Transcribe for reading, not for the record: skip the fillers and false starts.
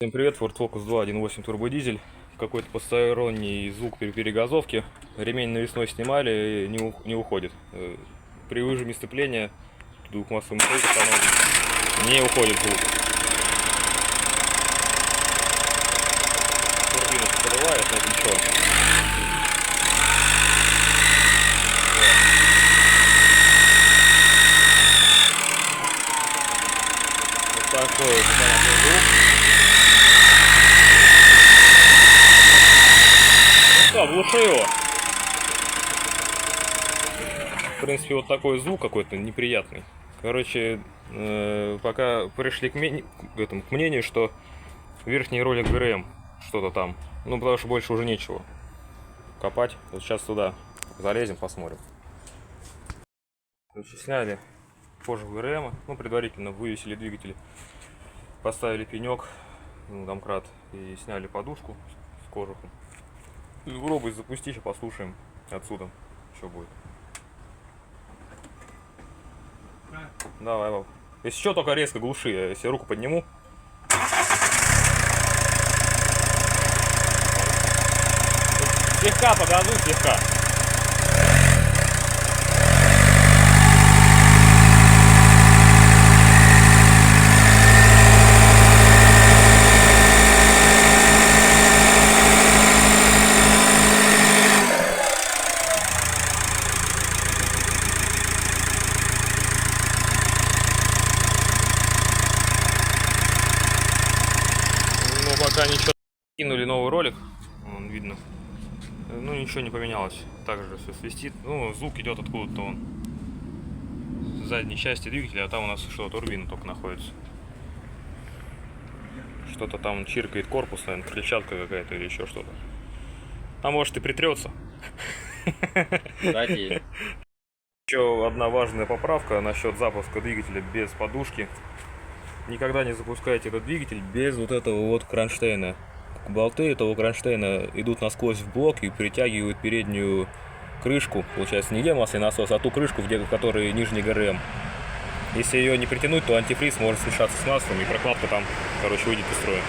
Всем привет, Ford Focus 2 1.8 турбодизель. Какой-то посторонний звук при перегазовке. Ремень навесной снимали, не уходит. При выжиме сцепления двухмассовым мотором не уходит звук. Турбина всплывает, но это ничего. Вот такой звук. Оглушу его. В принципе, вот такой звук какой-то неприятный. Короче, пока пришли к мнению, что верхний ролик ГРМ что-то там. Ну, потому что больше уже нечего копать. Вот сейчас туда залезем, посмотрим. Короче, сняли кожух ГРМ. Ну, предварительно вывесили двигатель. Поставили пенек, домкрат, и сняли подушку с кожухом. Попробуй запусти, сейчас послушаем отсюда, что будет. Давай, баб. Если что, только резко глуши, я если руку подниму. Слегка погазуй, слегка. Пока ничего. Кинули новый ролик, вон видно. Ну ничего не поменялось. Также все свистит. Ну, звук идет откуда-то он. С задней части двигателя, а там у нас что-то турбина только находится. Что-то там чиркает корпус, наверное, клетчатка какая-то или еще что-то. А может и притрется. Кстати. Еще одна важная поправка насчет запуска двигателя без подушки. Никогда не запускайте этот двигатель без вот этого вот кронштейна. Болты этого кронштейна идут насквозь в блок и притягивают переднюю крышку. Получается, не где масляный насос, а ту крышку, в которой нижний ГРМ. Если ее не притянуть, то антифриз может смешаться с маслом, и прокладка там, короче, выйдет из строя.